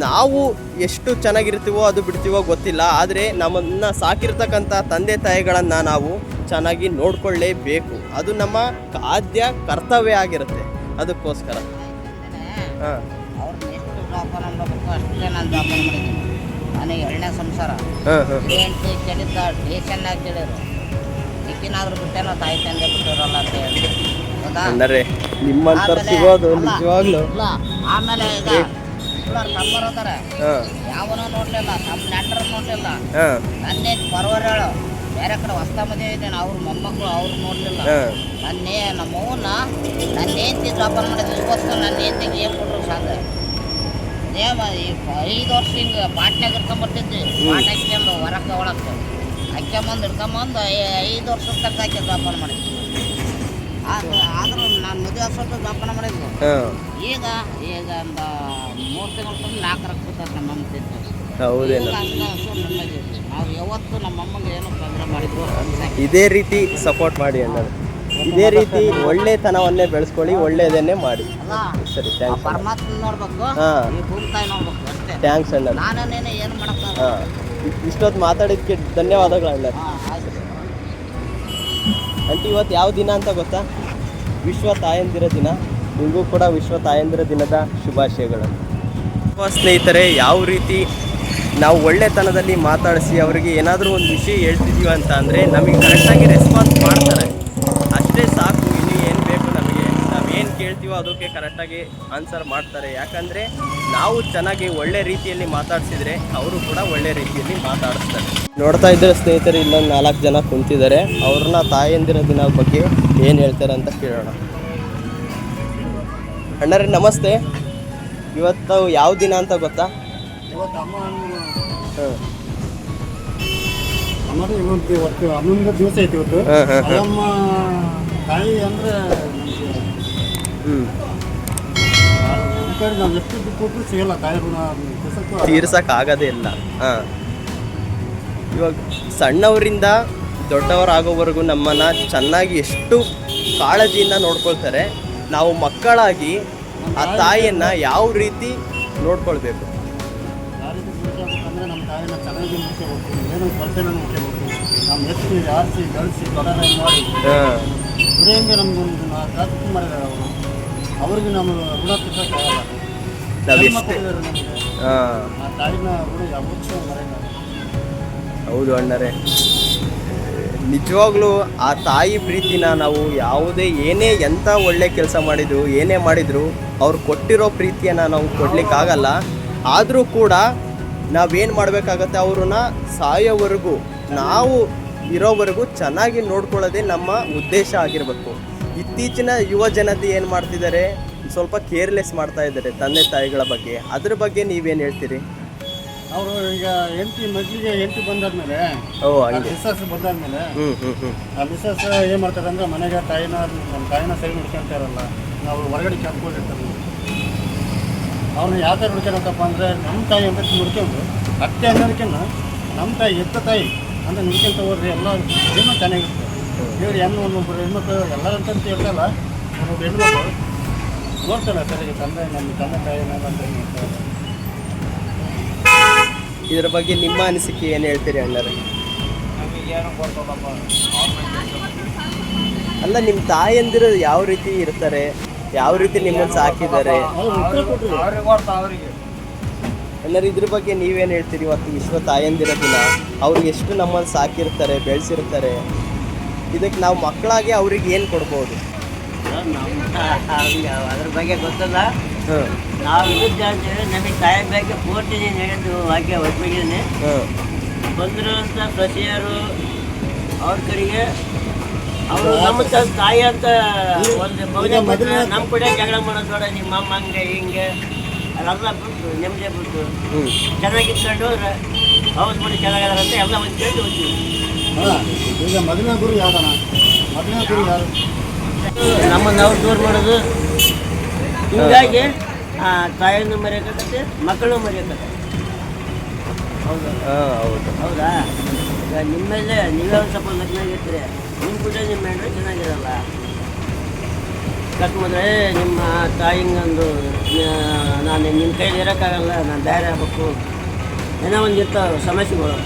Speaker 1: ನಾವು ಎಷ್ಟು ಚೆನ್ನಾಗಿರ್ತೀವೋ ಅದು ಬಿಡ್ತೀವೋ ಗೊತ್ತಿಲ್ಲ, ಆದರೆ ನಮ್ಮನ್ನು ಸಾಕಿರ್ತಕ್ಕಂಥ ತಂದೆ ತಾಯಿಗಳನ್ನು ನಾವು ಚೆನ್ನಾಗಿ ನೋಡ್ಕೊಳ್ಳೇಬೇಕು. ಅದು ನಮ್ಮ ಆದ್ಯ ಕರ್ತವ್ಯ ಆಗಿರುತ್ತೆ. ಅದಕ್ಕೋಸ್ಕರ ಹಾಂ,
Speaker 6: ಅವ್ರನ್ನ ಎಷ್ಟು ಜೋಪಾನ ಮಾಡಬೇಕು ಅಷ್ಟೇ ನಾನು ಜೋಪಾನ ಮಾಡಿದ್ದೀನಿ. ನನಗೆ 2ನೇ ಸಂಸಾರ ಹೆಂಡತಿ ಕೇಳಿದ್ದ ಟೇಷನ್ನಾಗಿ ಕೇಳಿದ್ರು, ಈಗಿನಾದ್ರೂ ಬಿಟ್ಟೇನೋ ತಾಯಿ ತಂದೆ ಬಿಟ್ಟಿರೋಲ್ಲ ಅಂತ ಹೇಳಿ
Speaker 1: ಅಂದರೆ ನಿಮ್ಮಂಥವ್ರು ಸಿಗೋದು ನಿಜವಾಗ್ಲೂ.
Speaker 6: ಇಲ್ಲ ಆಮೇಲೆ ಈಗ ಎಲ್ಲರೂ ತಮ್ಮರು ಅದಾರ, ಯಾವನೂ ನೋಡ್ಲಿಲ್ಲ, ತಮ್ಮ ನೆಂಟರು ನೋಡ್ಲಿಲ್ಲ. ನನ್ನೇ ಪರವರೇಳು ಬೇರೆ ಕಡೆ ಹೊಸ ಮದುವೆ ಇದ್ದೇನೆ, ಅವ್ರ ಮೊಮ್ಮಕ್ಕಳು ಅವ್ರು ನೋಡ್ಲಿಲ್ಲ. ನಮ್ಮವ್ವನ್ನ ನನ್ನ ಹೆಂಡತಿ ಜೋಪಾನ ಮಾಡಿದ್ರು. ಇವತ್ತು ನನ್ನ ಹೆಂಡತಿಗೆ ಏನು ಕೊಟ್ಟರು ಸಾಧ್ಯ ನೇಮ 5 ವರ್ಷ ಹಿಂಗೆ ಪಾಟ್ನಾಗ ಇರ್ಕೊಂಬರ್ತಿದ್ವಿ. ಪಾಟ್ ಹಾಕ್ಯಂದು ಹೊರಕ್ಕೆ ಒಳಕ್ಕೆ ಹಾಕ್ಯಂಬಂದು ಇಟ್ಕೊಂಬಂದು 5 ವರ್ಷದ ತನಕ ಹಾಕಿ ಜೋಪಾನ ಮಾಡಿದ್ವಿ. ಆದ್ರೂ ನಾನು ಮದುವೆ ಸ್ವಲ್ಪ ಜೋಪಾನ ಮಾಡಿದ್ವಿ. ಈಗ ಒಂದು 3 ತಿಂಗಳು ತಂದು 4 ಕೂತಾರೆ ನಮ್ಮಮ್ಮ ತಿಂತು.
Speaker 1: ಹೌದೇನು?
Speaker 6: ನಾವು ಯಾವತ್ತು ನಮ್ಮಮ್ಮಗೆ ಏನೋ ತೊಂದರೆ ಮಾಡಿದ್ರು.
Speaker 1: ಇದೇ ರೀತಿ ಸಪೋರ್ಟ್ ಮಾಡಿ ಅಣ್ಣರು, ಇದೇ ರೀತಿ ಒಳ್ಳೆತನವನ್ನೇ ಬೆಳೆಸ್ಕೊಳ್ಳಿ, ಒಳ್ಳೆಯದನ್ನೇ ಮಾಡಿ. ಸರಿ, ಥ್ಯಾಂಕ್ಸ್.
Speaker 6: ಪರಮಾತ್ಮ ನೋಡ್ಬೇಕು, ಈ ಭೂಮಿ ತಾಯಿ ನೋಡ್ಬೇಕು ಅಷ್ಟೇ.
Speaker 1: ಥ್ಯಾಂಕ್ಸ್ ಅಣ್ಣ.
Speaker 6: ನಾನೇನೇನು ಏನು ಮಾಡಕ್ಕ.
Speaker 1: ಹಾಂ, ಇಷ್ಟೊತ್ತು ಮಾತಾಡಿದ್ದಕ್ಕೆ ಧನ್ಯವಾದಗಳು ಅಣ್ಣ. ಅಂಟಿ, ಇವತ್ತು ಯಾವ ದಿನ ಅಂತ ಗೊತ್ತಾ? ವಿಶ್ವ ತಾಯಂದಿರ ದಿನ. ನಿಮಗೂ ಕೂಡ ವಿಶ್ವ ತಾಯಂದಿರ ದಿನದ ಶುಭಾಶಯಗಳು. ಸ್ನೇಹಿತರೆ, ಯಾವ ರೀತಿ ನಾವು ಒಳ್ಳೆತನದಲ್ಲಿ ಮಾತಾಡಿಸಿ ಅವರಿಗೆ ಏನಾದರೂ ಒಂದು ವಿಷಯ ಹೇಳ್ತಿದ್ದೀವಿ ಅಂತ ಅಂದರೆ ನಮಗೆ ಕರೆಕ್ಟಾಗಿ ರೆಸ್ಪಾನ್ಸ್ ಮಾಡ್ತಾರೆ. ಅಷ್ಟೇ ಸಾಕು, ಇನ್ನು ಏನು ಬೇಕು ನಮಗೆ. ನಾವೇನು ಕೇಳ್ತೀವೋ ಅದಕ್ಕೆ ಕರೆಕ್ಟಾಗಿ ಆನ್ಸರ್ ಮಾಡ್ತಾರೆ. ಯಾಕಂದರೆ ನಾವು ಚೆನ್ನಾಗಿ ಒಳ್ಳೆ ರೀತಿಯಲ್ಲಿ ಮಾತಾಡಿಸಿದ್ರೆ ಅವರು ಕೂಡ ಒಳ್ಳೆ ರೀತಿಯಲ್ಲಿ ಮಾತಾಡಿಸ್ತಾರೆ. ನೋಡ್ತಾ ಇದ್ದರೆ ಸ್ನೇಹಿತರೆ, ಇಲ್ಲೊಂದು 4 ಜನ ಕುಂತಿದ್ದಾರೆ. ಅವ್ರನ್ನ ತಾಯಂದಿರ ದಿನದ ಬಗ್ಗೆ ಏನು ಹೇಳ್ತಾರೆ ಅಂತ ಕೇಳೋಣ. ಅಣ್ಣರೇ ನಮಸ್ತೆ. ಇವತ್ತು ಯಾವ ದಿನ ಅಂತ ಗೊತ್ತಾ?
Speaker 3: ಇವತ್ತು ಅಮ್ಮನ ದಿವಸ ಐತಿ ಇವತ್ತು. ಅಮ್ಮ ತಾಯಿ ಅಂದರೆ ನಾವು ಎಷ್ಟು ದುಡ್ಡು ಕೊಟ್ಟರು ಸಿಗಲ್ಲ ತಾಯಿ ಋಣ
Speaker 1: ತೀರ್ಸಕ್ಕಾಗೋದೇ ಇಲ್ಲ. ಹಾಂ, ಇವಾಗ ಸಣ್ಣವರಿಂದ ದೊಡ್ಡವರಾಗೋವರೆಗೂ ನಮ್ಮನ್ನು ಚೆನ್ನಾಗಿ ಎಷ್ಟು ಕಾಳಜಿಯಿಂದ ನೋಡ್ಕೊಳ್ತಾರೆ, ನಾವು ಮಕ್ಕಳಾಗಿ ಆ ತಾಯಿಯನ್ನು ಯಾವ ರೀತಿ ನೋಡ್ಕೊಳ್ಬೇಕು?
Speaker 3: ಯಾವ ರೀತಿ ನೋಡ್ಕೋಬೇಕಂದ್ರೆ ನಮ್ಮ ತಾಯಿನ ಚೆನ್ನಾಗಿ ನೋಡ್ಕೋಬೇಕು, ಏನೋ ಕೊರತೆನ ನೋಡ್ಕೋಬೇಕು. ನಮ್ಮ ಹೆಚ್ಚು ಆರಿಸಿ ಗಳಿಸಿ ದೊಡ್ಡದಾಗಿ ಮಾಡಿ ದುಡಿಯಿಂದ ನಮ್ಗೊಂದು ಜಾಗೃತಿ ಮಾಡಿದ್ದಾರೆ ಅವರು. ಅವ್ರಿಗೆ ನಮ್ಮ ಋಣ ತೀರ್ಸೋಕ್ಕಾಗಲ್ಲ.
Speaker 1: ನಾವು
Speaker 3: ಜನ್ಮ
Speaker 1: ಎಷ್ಟೇ
Speaker 3: ಕೊಟ್ಟಿದ್ದಾರೆ ನಮಗೆ. ಆ ತಾಯಿನ ಋಣ ಯಾವತ್ತೂ ಮರೆಯಲ್ಲ.
Speaker 1: ಹೌದು ಅಣ್ಣರೇ, ನಿಜವಾಗ್ಲೂ ಆ ತಾಯಿ ಪ್ರೀತಿನ ನಾವು ಏನೇ ಎಂಥ ಒಳ್ಳೆ ಕೆಲಸ ಮಾಡಿದ್ರು, ಏನೇ ಮಾಡಿದ್ರು ಅವ್ರು ಕೊಟ್ಟಿರೋ ಪ್ರೀತಿಯನ್ನು ನಾವು ಕೊಡಲಿಕ್ಕಾಗಲ್ಲ. ಆದರೂ ಕೂಡ ನಾವೇನು ಮಾಡಬೇಕಾಗತ್ತೆ, ಅವ್ರನ್ನ ಸಾಯೋವರೆಗೂ, ನಾವು ಇರೋವರೆಗೂ ಚೆನ್ನಾಗಿ ನೋಡ್ಕೊಳ್ಳೋದೇ ನಮ್ಮ ಉದ್ದೇಶ ಆಗಿರಬೇಕು. ಇತ್ತೀಚಿನ ಯುವ ಜನತೆ ಏನು ಮಾಡ್ತಿದ್ದಾರೆ, ಸ್ವಲ್ಪ ಕೇರ್ಲೆಸ್ ಮಾಡ್ತಾ ಇದ್ದಾರೆ ತಂದೆ ತಾಯಿಗಳ ಬಗ್ಗೆ. ಅದ್ರ ಬಗ್ಗೆ ನೀವೇನು ಹೇಳ್ತೀರಿ?
Speaker 3: ಅವರು ಈಗ ಹೆಂಡತಿ ಬಂದಾದ್ಮೇಲೆ,
Speaker 1: ಹಂಗೆ
Speaker 3: ಮಿಸ್ಸಸ್ ಬಂದಾದ್ಮೇಲೆ
Speaker 1: ಹ್ಞೂ
Speaker 3: ಆ ಮಿಸ್ಸಸ್ ಏನು ಮಾಡ್ತಾರೆ ಅಂದರೆ ಮನೆಗೆ ನಮ್ಮ ತಾಯಿನ ಸರಿ ನೋಡ್ಕೊಂತಾರಲ್ಲ, ನಾವು ಹೊರಗಡೆ ಕರ್ಕೊಂಡಿರ್ತಾರೆ. ಅವ್ರನ್ನ ಯಾವ ಥರ ನೋಡ್ಕೊಳತ್ತಪ್ಪ ಅಂದರೆ ನಮ್ಮ ತಾಯಿ ಅಂತ ನೋಡ್ಕೊಂಡು ಅತ್ತೆ ಅನ್ನೋದಕ್ಕಿಂತ ನಮ್ಮ ತಾಯಿ ಎತ್ತ ತಾಯಿ ಅಂತ ನೋಡ್ಕೊಂತ ಹೋದ್ರೆ ಎಲ್ಲ ಏನೋ ಚೆನ್ನಾಗಿರುತ್ತೆ. ಇವ್ರು ಒಬ್ಬರು ಹೆಣ್ಮಕ್ಳು ಎಲ್ಲರಂತ ಇರ್ತಲ್ಲ, ಒಬ್ಬರು ಹೆಣ್ಮಕ್ಳು ನೋಡ್ತಾರೆ ಸರಿಗೆ ನಮ್ಮ ತಂದೆ ತಾಯಿನ ನೋಡ್ತಾರೆ.
Speaker 1: ಇದರ ಬಗ್ಗೆ ನಿಮ್ಮ ಅನಿಸಿಕೆ ಏನು ಹೇಳ್ತೀರಿ ಅಣ್ಣರೇ? ಅಲ್ಲ, ನಿಮ್ಮ ತಾಯಂದಿರು ಯಾವ ರೀತಿ ಇರ್ತಾರೆ, ಯಾವ ರೀತಿ ನಿಮ್ಮನ್ನು ಸಾಕಿದ್ದಾರೆ ಎಲ್ಲರೂ, ಇದ್ರ ಬಗ್ಗೆ ನೀವೇನು ಹೇಳ್ತೀರಿ? ಇವತ್ತು ವಿಶ್ವ ತಾಯಂದಿರ ದಿನ, ಅವ್ರು ಎಷ್ಟು ನಮ್ಮನ್ನು ಸಾಕಿರ್ತಾರೆ, ಬೆಳೆಸಿರ್ತಾರೆ. ಇದಕ್ಕೆ ನಾವು ಮಕ್ಕಳಾಗಿ ಅವ್ರಿಗೆ ಏನು ಕೊಡ್ಬೋದು?
Speaker 7: ಅದ್ರ ಬಗ್ಗೆ ಗೊತ್ತಲ್ಲ. ನಾವು ಇದ್ದ ನಮಗೆ ತಾಯಿ ಬಗ್ಗೆ ಪೂರ್ತಿ ನೀನು ಹೇಳಿದ್ದು ವಾಕ್ಯ ಒಪ್ಪಿಗಿದ್ದೇನೆ. ಬಂದಿರುವಂಥ ಸೊಸೆಯರು ಅವ್ರ ಕಡೆಗೆ ಅವರು ನಮ್ಮ ತಾಯಿ ಅಂತ ಒಂದು ನಮ್ಮ ಕಡೆ ಜಗಳ ಮಾಡೋದು ಬೇಡ, ನಿಮ್ಮ ಅಮ್ಮ ಹಂಗೆ ಹಿಂಗೆ ಅದೆಲ್ಲ ಬಿಟ್ಟು ನೆಮ್ಮದಿ ಬಿಟ್ಟು ಚೆನ್ನಾಗಿತ್ಕೊಂಡು ಹೋದ್ರೆ ಹೌದು ಬಿಡಿ ಚೆನ್ನಾಗದಾರಂತ ಎಲ್ಲ ಒಂದು ಕೇಳಿ ಹೋಗ್ತೀವಿ.
Speaker 3: ಈಗ ಮೊದಲನೇ ಗುರು ಯಾವ್ದಣ್ಣ? ಮೊದಲನೇ ಗುರು ಯಾರು?
Speaker 7: ನಮ್ಮನ್ನು ಅವ್ರು ದೂರ ಮಾಡೋದು. ಹೀಗಾಗಿ ತಾಯಿಯನ್ನು ಮರೆಯೋಕ್ಕಾಗತ್ತೆ, ಮಕ್ಕಳನ್ನು ಮರೆಯೋಕ್ಕಾಗತ್ತೆ. ಹೌದಾ?
Speaker 1: ಹೌದು.
Speaker 7: ಹೌದಾ? ಈಗ ನಿಮ್ಮಲ್ಲೇ ನೀವೇ ಒಂದು ಸ್ವಲ್ಪ ಲಗ್ನ ಆಗಿರ್ತೀರಿ, ನಿಮ್ಮ ಕೂಡ ನಿಮ್ಮ ಹೆಣ್ಣು ಚೆನ್ನಾಗಿರಲ್ಲ. ಕಟ್ಮಂದ್ರೆ ನಿಮ್ಮ ತಾಯಿಂಗಂದು ನಾನು ನಿಮ್ಮ ಕೈಲಿ ಇರೋಕ್ಕಾಗಲ್ಲ, ನಾನು ಬೇರೆ ಆಗ್ಬೇಕು, ಏನೋ ಒಂದು ಇರ್ತಾವೆ ಸಮಸ್ಯೆಗಳು.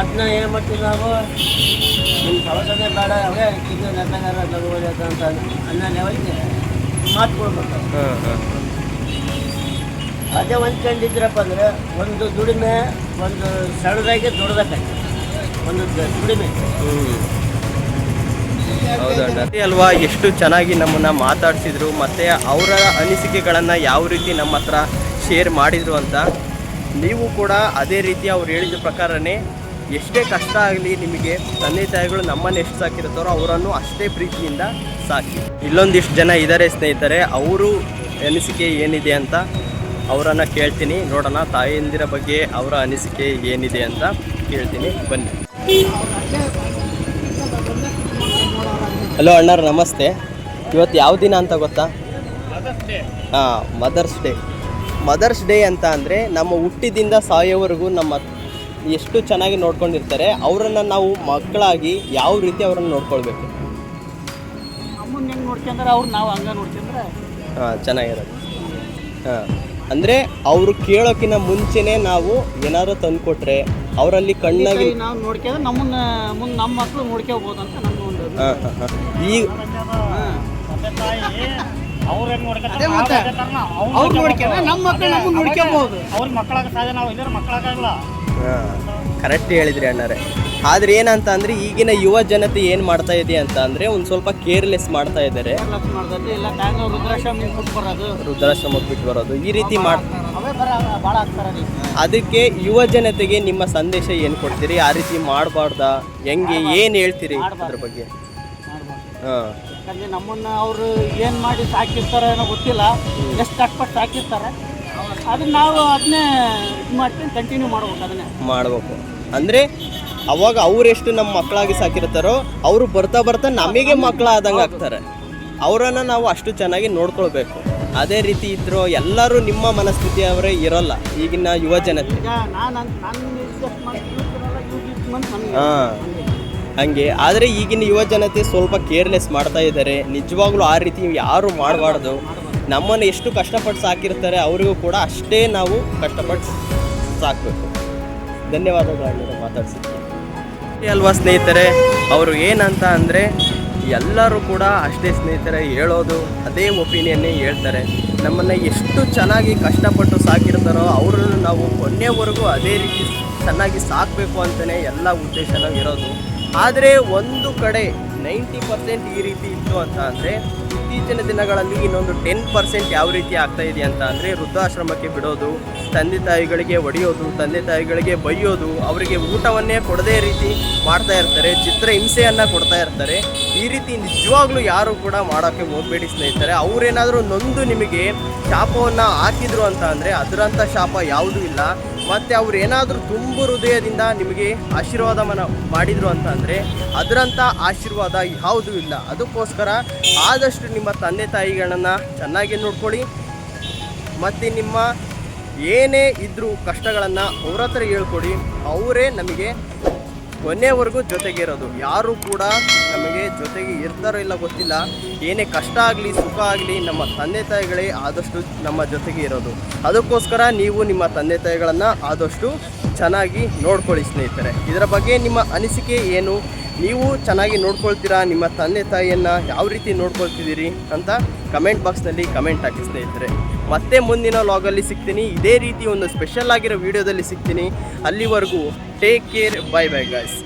Speaker 7: ಅದನ್ನ ಏನು ಮಾಡ್ತೀವಿ ನಾವು, ನಿಮ್ಮ ಸವಸನೆ ಬೇಡ, ಅವೇ ಇದು ನೆಟ್ಟಗಾರ ತಗೋಬೋದು ಅಂತ ಅನ್ನೋ ಲೆವೆಲ್ಗೆ ಮಾತು ಕೊಡ್ಬೇಕು. ಅದೇ ಹೊಂದ್ಕೊಂಡಿದ್ರಪ್ಪ ಅಂದರೆ ಒಂದು ದುಡಿಮೆ, ಒಂದು ಸಣ್ಣದಾಗಿ ದೊಡ್ಡದಾಗ್ತದೆ ಒಂದು ದುಡಿಮೆ.
Speaker 1: ಹೌದಣ್ಣ ಅಲ್ವಾ, ಎಷ್ಟು ಚೆನ್ನಾಗಿ ನಮ್ಮನ್ನು ಮಾತಾಡಿಸಿದ್ರು, ಮತ್ತು ಅವರ ಅನಿಸಿಕೆಗಳನ್ನು ಯಾವ ರೀತಿ ನಮ್ಮ ಹತ್ರ ಶೇರ್ ಮಾಡಿದರು ಅಂತ. ನೀವು ಕೂಡ ಅದೇ ರೀತಿ ಅವ್ರು ಹೇಳಿದ ಪ್ರಕಾರನೇ ಎಷ್ಟೇ ಕಷ್ಟ ಆಗಲಿ ನಿಮಗೆ ತಂದೆ ತಾಯಿಗಳು ನಮ್ಮನ್ನು ಎಷ್ಟು ಸಾಕಿರ್ತಾರೋ ಅವರನ್ನು ಅಷ್ಟೇ ಪ್ರೀತಿಯಿಂದ ಸಾಕಿ. ಇಲ್ಲೊಂದಿಷ್ಟು ಜನ ಇದ್ದಾರೆ ಸ್ನೇಹಿತರೆ, ಅವರು ಅನಿಸಿಕೆ ಏನಿದೆ ಅಂತ ಅವರನ್ನು ಕೇಳ್ತೀನಿ. ನೋಡೋಣ ತಾಯಂದಿರ ಬಗ್ಗೆ ಅವರ ಅನಿಸಿಕೆ ಏನಿದೆ ಅಂತ ಕೇಳ್ತೀನಿ, ಬನ್ನಿ. ಹಲೋ ಅಣ್ಣಾರ, ನಮಸ್ತೆ. ಇವತ್ತು ಯಾವ ದಿನ ಅಂತ ಗೊತ್ತಾ? Mother's day. ಮದರ್ಸ್ ಡೇ ಅಂತ ಅಂದರೆ ನಮ್ಮ ಹುಟ್ಟಿದಿಂದ ಸಾಯೋವರೆಗೂ ನಮ್ಮ ಎಷ್ಟು ಚೆನ್ನಾಗಿ ನೋಡ್ಕೊಂಡಿರ್ತಾರೆ, ಅವರನ್ನು ನಾವು ಮಕ್ಕಳಾಗಿ ಯಾವ ರೀತಿ ಅವರನ್ನು ನೋಡ್ಕೊಳ್ಬೇಕು?
Speaker 7: ಅಮ್ಮನ ಹೆಂಗೆ ನೋಡ್ಕೊಂಡ್ರೆ ಅವ್ರು ನಾವು ಹಂಗೆ ನೋಡ್ಕೊಂಡ್ರೆ
Speaker 1: ಚೆನ್ನಾಗಿರೋದು. ಅಂದರೆ ಅವರು ಕೇಳೋಕ್ಕಿಂತ ಮುಂಚೆನೇ ನಾವು ಏನಾದರೂ ತಂದುಕೊಟ್ರೆ ಅವರಲ್ಲಿ ಕಣ್ಣಾಗಿ
Speaker 7: ನಾವು ನೋಡ್ಕೊಂಡ್ರೆ ನಮ್ಮನ್ನ ಮುಂದೆ ನಮ್ಮ ಮಕ್ಕಳು ನೋಡ್ಕೋಬೋದು ಅಂತ ನಮ್ಮ ಒಂದು
Speaker 1: ಈಗ
Speaker 7: ಅವ್ರು ನೋಡ್ಕೊಂಡ್ರೆ ನಮ್ಮ ಮಕ್ಕಳು ನಮ್ಮನ್ನು ನೋಡ್ಕೋಬೋದು.
Speaker 2: ಅವ್ರ ಮಕ್ಕಳಾಗ ಸಾಧ್ಯ, ನಾವು ಇಲ್ಲರ ಮಕ್ಕಳಾಗಲ್ಲ.
Speaker 1: ಕರೆಕ್ಟ್ ಹೇಳಿದ್ರಿ ಅಣ್ಣಾರೆ. ಆದರೆ ಏನಂತ ಅಂದರೆ ಈಗಿನ ಯುವ ಜನತೆ ಏನು ಮಾಡ್ತಾ ಇದೆ ಅಂತ ಅಂದರೆ ಒಂದು ಸ್ವಲ್ಪ ಕೇರ್ಲೆಸ್ ಮಾಡ್ತಾ ಇದ್ದಾರೆ. ವೃದ್ಧಾಶ್ರಮಕ್ಕೆ ಬಿಟ್ಟು ಬರೋದು ಈ ರೀತಿ ಅದಕ್ಕೆ ಯುವ ಜನತೆಗೆ ನಿಮ್ಮ ಸಂದೇಶ ಏನು ಕೊಡ್ತೀರಿ? ಆ ರೀತಿ ಮಾಡಬಾರ್ದಾ? ಹೆಂಗೆ ಏನು ಹೇಳ್ತೀರಿ ಅದ್ರ ಬಗ್ಗೆ?
Speaker 7: ಯಾಕಂದರೆ ನಮ್ಮನ್ನು ಅವರು ಏನು ಮಾಡಿ ಸಾಕಿರ್ತಾರೆ ಏನೋ ಗೊತ್ತಿಲ್ಲ, ಎಷ್ಟು ಕಷ್ಟಪಟ್ಟು ಸಾಕಿರ್ತಾರೆ, ಅದನ್ನ ನಾವು ಅದನ್ನೇ ಇದು ಮಾಡ್ಕೊಂಡು ಕಂಟಿನ್ಯೂ ಮಾಡ್ಬೇಕು. ಅದನ್ನೇ
Speaker 1: ಮಾಡಬೇಕು ಅಂದರೆ ಅವಾಗ ಅವರೆಷ್ಟು ನಮ್ಮ ಮಕ್ಕಳಾಗಿ ಸಾಕಿರ್ತಾರೋ ಅವರು ಬರ್ತಾ ಬರ್ತಾ ನಮಗೆ ಮಕ್ಕಳಾದಂಗೆ ಆಗ್ತಾರೆ. ಅವರನ್ನು ನಾವು ಅಷ್ಟು ಚೆನ್ನಾಗಿ ನೋಡ್ಕೊಳ್ಬೇಕು. ಅದೇ ರೀತಿ ಇದ್ದರೂ ಎಲ್ಲರೂ ನಿಮ್ಮ ಮನಸ್ಥಿತಿಯವರೇ ಇರೋಲ್ಲ ಈಗಿನ ಯುವ ಜನತೆ.
Speaker 7: ಈಗ ನಾನು
Speaker 1: ಹಾಂ ಹಂಗೆ. ಆದರೆ ಈಗಿನ ಯುವ ಜನತೆ ಸ್ವಲ್ಪ ಕೇರ್ಲೆಸ್ ಮಾಡ್ತಾ ಇದ್ದಾರೆ. ನಿಜವಾಗ್ಲೂ ಆ ರೀತಿ ಯಾರು ಮಾಡಬಾರ್ದು. ನಮ್ಮನ್ನು ಎಷ್ಟು ಕಷ್ಟಪಟ್ಟು ಸಾಕಿರ್ತಾರೆ ಅವರಿಗೂ ಕೂಡ ಅಷ್ಟೇ ನಾವು ಕಷ್ಟಪಟ್ಟು ಸಾಕಬೇಕು. ಧನ್ಯವಾದಗಳು ಮಾತಾಡ್ಸಿದ್ದೆ ಅಲ್ವಾ ಸ್ನೇಹಿತರೆ. ಅವರು ಏನಂತ ಅಂದರೆ ಎಲ್ಲರೂ ಕೂಡ ಅಷ್ಟೇ ಸ್ನೇಹಿತರೆ ಹೇಳೋದು ಅದೇ ಒಪಿನಿಯನ್ನೇ ಹೇಳ್ತಾರೆ. ನಮ್ಮನ್ನು ಎಷ್ಟು ಚೆನ್ನಾಗಿ ಕಷ್ಟಪಟ್ಟು ಸಾಕಿರ್ತಾರೋ ಅವರನ್ನು ನಾವು ಕೊನೆಯವರೆಗೂ ಅದೇ ರೀತಿ ಚೆನ್ನಾಗಿ ಸಾಕಬೇಕು ಅಂತಲೇ ಎಲ್ಲ ಉದ್ದೇಶನೂ ಇರೋದು. ಆದರೆ ಒಂದು ಕಡೆ 90% ಈ ರೀತಿ ಇತ್ತು ಅಂತ ಅಂದರೆ ಇತ್ತೀಚಿನ ದಿನಗಳಲ್ಲಿ ಇನ್ನೊಂದು 10% ಯಾವ ರೀತಿ ಆಗ್ತಾ ಇದೆ ಅಂತ ಅಂದರೆ ವೃದ್ಧಾಶ್ರಮಕ್ಕೆ ಬಿಡೋದು, ತಂದೆ ತಾಯಿಗಳಿಗೆ ಹೊಡೆಯೋದು, ತಂದೆ ತಾಯಿಗಳಿಗೆ ಬೈಯೋದು, ಅವರಿಗೆ ಊಟವನ್ನೇ ಕೊಡದೇ ರೀತಿ ಮಾಡ್ತಾ ಇರ್ತಾರೆ, ಚಿತ್ರ ಹಿಂಸೆಯನ್ನು ಕೊಡ್ತಾ ಇರ್ತಾರೆ. ಈ ರೀತಿ ನಿಜವಾಗ್ಲೂ ಯಾರು ಕೂಡ ಮಾಡೋಕ್ಕೆ ಹೋಗಬೇಡಿ ಸ್ನೇಹಿತರೆ. ಅವರೇನಾದರೂ ನೊಂದು ನಿಮಗೆ ಶಾಪವನ್ನು ಹಾಕಿದ್ರು ಅಂತ ಅಂದರೆ ಅದರಂಥ ಶಾಪ ಯಾವುದೂ ಇಲ್ಲ. ಮತ್ತು ಅವ್ರು ಏನಾದರೂ ತುಂಬು ಹೃದಯದಿಂದ ನಿಮಗೆ ಆಶೀರ್ವಾದವನ್ನು ಮಾಡಿದರು ಅಂತ ಅಂದರೆ ಅದರಂಥ ಆಶೀರ್ವಾದ ಯಾವುದೂ ಇಲ್ಲ. ಅದಕ್ಕೋಸ್ಕರ ಆದಷ್ಟು ನಿಮ್ಮ ತಂದೆ ತಾಯಿಗಳನ್ನು ಚೆನ್ನಾಗಿ ನೋಡ್ಕೊಳ್ಳಿ. ಮತ್ತು ನಿಮ್ಮ ಏನೇ ಇದ್ದರೂ ಕಷ್ಟಗಳನ್ನು ಅವ್ರ ಹತ್ರ ಹೇಳ್ಕೊಡಿ. ಅವರೇ ನಮಗೆ ಕೊನೆಯವರೆಗೂ ಜೊತೆಗೆ ಇರೋದು. ಯಾರೂ ಕೂಡ ನಮಗೆ ಜೊತೆಗೆ ಇರ್ತಾರೋ ಇಲ್ಲ ಗೊತ್ತಿಲ್ಲ. ಏನೇ ಕಷ್ಟ ಆಗಲಿ ಸುಖ ಆಗಲಿ ನಮ್ಮ ತಂದೆ ತಾಯಿಗಳೇ ಆದಷ್ಟು ನಮ್ಮ ಜೊತೆಗೆ ಇರೋದು. ಅದಕ್ಕೋಸ್ಕರ ನೀವು ನಿಮ್ಮ ತಂದೆ ತಾಯಿಗಳನ್ನು ಆದಷ್ಟು ಚೆನ್ನಾಗಿ ನೋಡ್ಕೊಳ್ಳಿ ಸ್ನೇಹಿತರೆ. ಇದರ ಬಗ್ಗೆ ನಿಮ್ಮ ಅನಿಸಿಕೆ ಏನು? ನೀವು ಚೆನ್ನಾಗಿ ನೋಡ್ಕೊಳ್ತೀರಾ? ನಿಮ್ಮ ತಂದೆ ತಾಯಿಯನ್ನು ಯಾವ ರೀತಿ ನೋಡ್ಕೊಳ್ತಿದ್ದೀರಿ ಅಂತ ಕಮೆಂಟ್ ಬಾಕ್ಸ್ನಲ್ಲಿ ಕಮೆಂಟ್ ಹಾಕಿ ಸ್ನೇಹಿತರೆ. ಮತ್ತೆ ಮುಂದಿನ ವ್ಲಾಗಲ್ಲಿ ಸಿಗ್ತೀನಿ. ಇದೇ ರೀತಿ ಒಂದು ಸ್ಪೆಷಲ್ ಆಗಿರೋ ವಿಡಿಯೋದಲ್ಲಿ ಸಿಗ್ತೀನಿ. ಅಲ್ಲಿವರೆಗೂ take care. Bye bye guys.